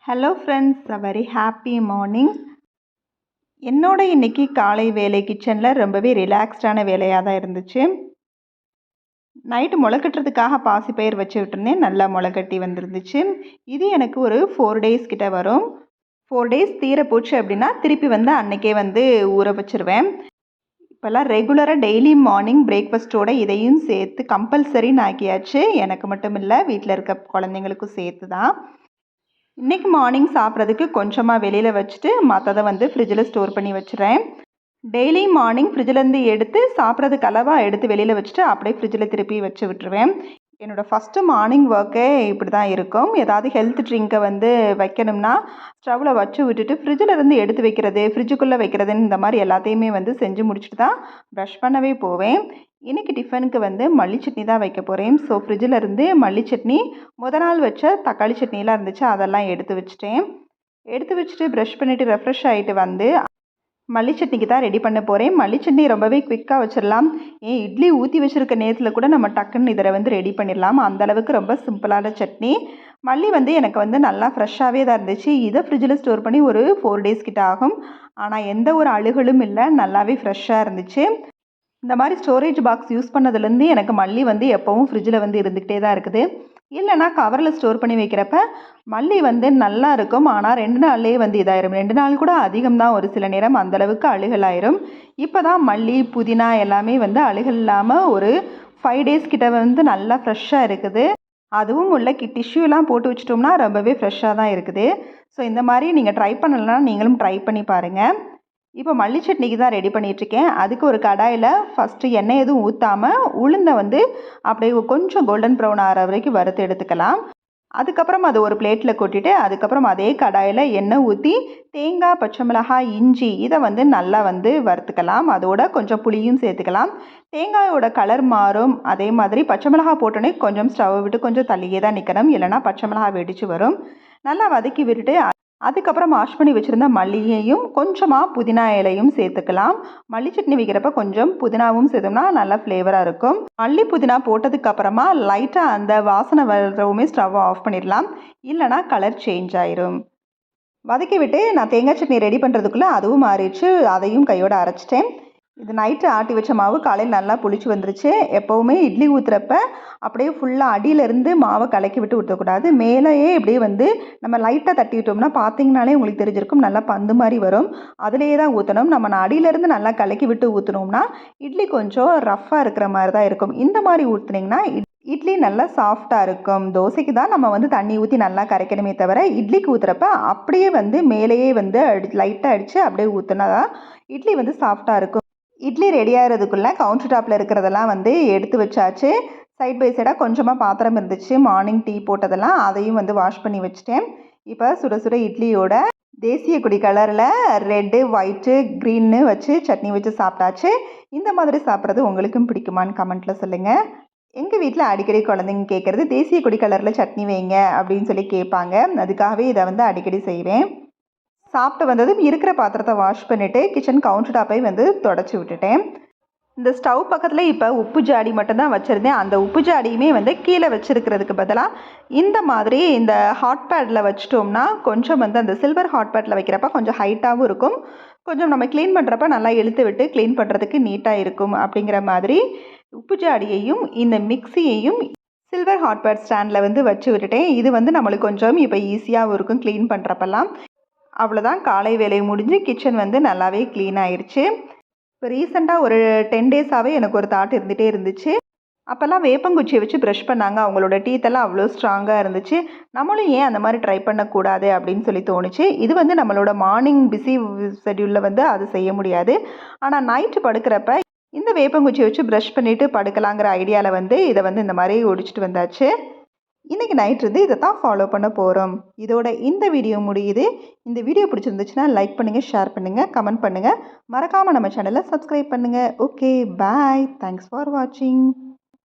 Hello friends, a very happy morning. என்னோட இன்னைக்கு காலை வேலை கிச்சனில் ரொம்பவே ரிலாக்ஸ்டான வேலையாக தான் இருந்துச்சு. நைட்டு முளைக்கட்டுறதுக்காக பாசிப்பயிர் வச்சு விட்டுருந்தேன். நல்லா முளைக்கட்டி வந்துருந்துச்சு. இது எனக்கு ஒரு 4 டேஸ் கிட்ட வரும். 4 டேஸ் தீர போச்சு அப்படின்னா திருப்பி வந்து அன்னைக்கே வந்து ஊற வச்சுருவேன். இப்போல்லாம் ரெகுலராக டெய்லி மார்னிங் பிரேக்ஃபாஸ்ட்டோட இதையும் சேர்த்து கம்பல்சரின்னு ஆக்கியாச்சு. எனக்கு மட்டும் இல்லை, வீட்டில் இருக்க குழந்தைங்களுக்கும் சேர்த்து தான். இன்றைக்கி மார்னிங் சாப்பிட்றதுக்கு கொஞ்சமாக வெளியில் வச்சுட்டு மற்றதை வந்து ஃப்ரிட்ஜில் ஸ்டோர் பண்ணி வச்சுறேன். டெய்லி மார்னிங் ஃப்ரிட்ஜிலேருந்து எடுத்து சாப்பிட்றதுக்கு அளவாக எடுத்து வெளியில் வச்சுட்டு அப்படியே ஃப்ரிட்ஜில் திருப்பி வச்சு விட்டுருவேன். என்னோடய ஃபஸ்ட்டு மார்னிங் ஒர்க்கே இப்படி தான் இருக்கும். ஏதாவது ஹெல்த் ட்ரிங்கை வந்து வைக்கணும்னா ஸ்டவ்வில் வச்சு விட்டுட்டு ஃப்ரிட்ஜில் இருந்து எடுத்து வைக்கிறது, ஃப்ரிட்ஜுக்குள்ளே வைக்கிறதுன்னு இந்த மாதிரி எல்லாத்தையுமே வந்து செஞ்சு முடிச்சுட்டு தான் ப்ரஷ் பண்ணவே போவேன். இன்றைக்கி டிஃபனுக்கு வந்து மல்லி சட்னி தான் வைக்க போகிறேன். ஸோ ஃப்ரிட்ஜில் இருந்து மல்லி சட்னி, நாள் வச்ச தக்காளி சட்னிலாம் இருந்துச்சு, அதெல்லாம் எடுத்து வச்சுட்டு ப்ரஷ் பண்ணிவிட்டு ரெஃப்ரெஷ் ஆகிட்டு வந்து மல்லி சட்னிக்கு தான் ரெடி பண்ண போகிறேன். மல்லி சட்னி ரொம்பவே குவிக்காக வச்சிடலாம். இட்லி ஊற்றி வச்சுருக்க நேரத்தில் கூட நம்ம டக்குன்னு இதில் வந்து ரெடி பண்ணிடலாம். அந்தளவுக்கு ரொம்ப சிம்பிளான சட்னி. மல்லி வந்து எனக்கு வந்து நல்லா ஃப்ரெஷ்ஷாகவே தான் இருந்துச்சு. இதை ஃப்ரிட்ஜில் ஸ்டோர் பண்ணி ஒரு 4 டேஸ் கிட்ட ஆகும். ஆனால் எந்த ஒரு அழுகலும் இல்லை, நல்லாவே ஃப்ரெஷ்ஷாக இருந்துச்சு. இந்த மாதிரி ஸ்டோரேஜ் பாக்ஸ் யூஸ் பண்ணதுலேருந்து எனக்கு மல்லி வந்து எப்போவும் ஃப்ரிட்ஜில் வந்து இருந்துக்கிட்டே தான் இருக்குது. இல்லைனா கவரில் ஸ்டோர் பண்ணி வைக்கிறப்ப மல்லி வந்து நல்லா இருக்கும். ஆனால் 2 நாள்லேயே வந்து இதாயிரும். 2 நாள் கூட அதிகம்தான், ஒரு சில நேரம் அந்தளவுக்கு அழுகலாயிரும். இப்போ தான் மல்லி, புதினா எல்லாமே வந்து அழுகல் இல்லாமல் ஒரு 5 டேஸ் கிட்ட வந்து நல்லா ஃப்ரெஷ்ஷாக இருக்குது. அதுவும் உள்ள டிஷ்யூலாம் போட்டு வச்சிட்டோம்னா ரொம்பவே ஃப்ரெஷ்ஷாக தான் இருக்குது. ஸோ இந்த மாதிரி நீங்கள் ட்ரை பண்ணலைன்னா நீங்களும் ட்ரை பண்ணி பாருங்கள். இப்போ மல்லி சட்னிக்கு தான் ரெடி பண்ணிகிட்ருக்கேன். அதுக்கு ஒரு கடாயில் ஃபஸ்ட்டு எண்ணெய் எதுவும் ஊற்றாமல் உளுந்தை வந்து அப்படியே கொஞ்சம் கோல்டன் ப்ரௌன் ஆகிற வரைக்கும் வறுத்து எடுத்துக்கலாம். அதுக்கப்புறம் அது ஒரு பிளேட்டில் கொட்டிட்டு அதுக்கப்புறம் அதே கடாயில் எண்ணெய் ஊற்றி தேங்காய், பச்சை மிளகாய், இஞ்சி இதை வந்து நல்லா வந்து வறுத்துக்கலாம். அதோட கொஞ்சம் புளியும் சேர்த்துக்கலாம். தேங்காயோட கலர் மாறும். அதே மாதிரி பச்சை மிளகாய் போட்டோன்னே கொஞ்சம் ஸ்டவ் விட்டு கொஞ்சம் தள்ளியே தான் நிற்கணும், இல்லைனா பச்சை மிளகாய் வெடித்து வரும். நல்லா வதக்கி விட்டுட்டு அதுக்கப்புறம் வாஷ் பண்ணி வச்சுருந்த மல்லியையும் கொஞ்சமாக புதினா இலையும் சேர்த்துக்கலாம். மல்லி சட்னி வைக்கிறப்ப கொஞ்சம் புதினாவும் சேர்த்தோம்னா நல்லா ஃப்ளேவராக இருக்கும். மல்லி புதினா போட்டதுக்கப்புறமா லைட்டாக அந்த வாசனை வரவுமே ஸ்டவ் ஆஃப் பண்ணிடலாம், இல்லைனா கலர் சேஞ்ச் ஆயிரும். வதக்கி விட்டு நான் தேங்காய் சட்னி ரெடி பண்ணுறதுக்குள்ளே அதுவும் மாறிடுச்சு. அதையும் கையோடு அரைச்சிட்டேன். இது நைட்டு ஆட்டி வச்ச மாவு காலையில் நல்லா புளிச்சு வந்துருச்சு. எப்போவுமே இட்லி ஊற்றுறப்ப அப்படியே ஃபுல்லாக அடியிலேருந்து மாவை கலக்கி விட்டு ஊற்றக்கூடாது. மேலேயே இப்படியே வந்து நம்ம லைட்டாக தட்டி விட்டோம்னா பார்த்தீங்கனாலே உங்களுக்கு தெரிஞ்சிருக்கும், நல்லா பந்து மாதிரி வரும். அதிலேயே தான் ஊற்றணும். நம்ம அடியிலேருந்து நல்லா கலக்கி விட்டு ஊற்றினோம்னா இட்லி கொஞ்சம் ரஃப்பாக இருக்கிற மாதிரி தான் இருக்கும். இந்த மாதிரி ஊற்றுனீங்கன்னா இட்லி நல்லா சாஃப்டாக இருக்கும். தோசைக்கு தான் நம்ம வந்து தண்ணி ஊற்றி நல்லா கரைக்கணுமே தவிர இட்லிக்கு ஊற்றுறப்ப அப்படியே வந்து மேலேயே வந்து லைட்டாக அடித்து அப்படியே ஊற்றினா தான் இட்லி வந்து சாஃப்டாக இருக்கும். இட்லி ரெடி ஆகிறதுக்குள்ளே கவுண்டர் டாப்பில் இருக்கிறதெல்லாம் வந்து எடுத்து வச்சாச்சு. சைட் பை சைடாக கொஞ்சமாக பாத்திரம் இருந்துச்சு, மார்னிங் டீ போட்டதெல்லாம், அதையும் வந்து வாஷ் பண்ணி வச்சுட்டேன். இப்போ சுட சுட இட்லியோட தேசிய கொடி கலரில் ரெட்டு, ஒயிட்டு, க்ரீன்னு வச்சு சட்னி வச்சு சாப்பிட்டாச்சு. இந்த மாதிரி சாப்பிட்றது உங்களுக்கும் பிடிக்குமான்னு கமெண்ட்டில் சொல்லுங்கள். எங்கள் வீட்டில் அடிக்கடி குழந்தைங்க கேட்குறது தேசிய கொடி கலரில் சட்னி வைங்க அப்படின்னு சொல்லி கேட்பாங்க. அதுக்காகவே இதை வந்து அடிக்கடி செய்வேன். சாப்பிட்டு வந்ததும் இருக்கிற பாத்திரத்தை வாஷ் பண்ணிவிட்டு கிச்சன் கவுண்டர் டாப்பை வந்து தொடச்சி விட்டுட்டேன். இந்த ஸ்டவ் பக்கத்தில் இப்போ உப்பு ஜாடி மட்டும்தான் வச்சுருந்தேன். அந்த உப்பு ஜாடியுமே வந்து கீழே வச்சுருக்கிறதுக்கு பதிலாக இந்த மாதிரி இந்த ஹாட் பேடில் வச்சிட்டோம்னா கொஞ்சம் வந்து அந்த சில்வர் ஹாட் பேடில் வைக்கிறப்ப கொஞ்சம் ஹைட்டாகவும் இருக்கும், கொஞ்சம் நம்ம க்ளீன் பண்ணுறப்ப நல்லா இழுத்து விட்டு க்ளீன் பண்ணுறதுக்கு நீட்டாக இருக்கும். அப்படிங்கிற மாதிரி உப்பு ஜாடியையும் இந்த மிக்சியையும் சில்வர் ஹாட் பேட் ஸ்டாண்டில் வந்து வச்சு விட்டுட்டேன். இது வந்து நம்மளுக்கு கொஞ்சம் இப்போ ஈஸியாகவும் இருக்கும் க்ளீன் பண்ணுறப்பெல்லாம். அவ்வளோதான், காலை வேலை முடிஞ்சு கிச்சன் வந்து நல்லாவே க்ளீன் ஆயிடுச்சு. இப்போ ரீசெண்டாக ஒரு 10 டேஸாகவே எனக்கு ஒரு தாட் இருந்துகிட்டே இருந்துச்சு. அப்போல்லாம் வேப்பங்குச்சியை வச்சு ப்ரஷ் பண்ணாங்க, அவங்களோட டீத்தெல்லாம் அவ்வளோ ஸ்ட்ராங்காக இருந்துச்சு. நம்மளும் ஏன் அந்த மாதிரி ட்ரை பண்ணக்கூடாது அப்படின்னு சொல்லி தோணுச்சு. இது வந்து நம்மளோட மார்னிங் பிஸி ஷெட்யூலில் வந்து அது செய்ய முடியாது. ஆனால் நைட்டு படுக்கிறப்ப இந்த வேப்பங்குச்சியை வச்சு ப்ரஷ் பண்ணிவிட்டு படுக்கலாங்கிற ஐடியாவில் வந்து இதை வந்து இந்த மாதிரி ஒடிச்சிட்டு வந்தாச்சு. இன்றைக்கி நைட் இருந்து இதை தான் ஃபாலோ பண்ண போகிறோம். இதோட இந்த வீடியோ முடியுது. இந்த வீடியோ பிடிச்சிருந்துச்சுன்னா லைக் பண்ணுங்கள், ஷேர் பண்ணுங்கள், கமெண்ட் பண்ணுங்கள். மறக்காமல் நம்ம சேனலை சப்ஸ்கிரைப் பண்ணுங்கள். Okay, bye. தேங்க்ஸ் ஃபார் வாட்சிங்.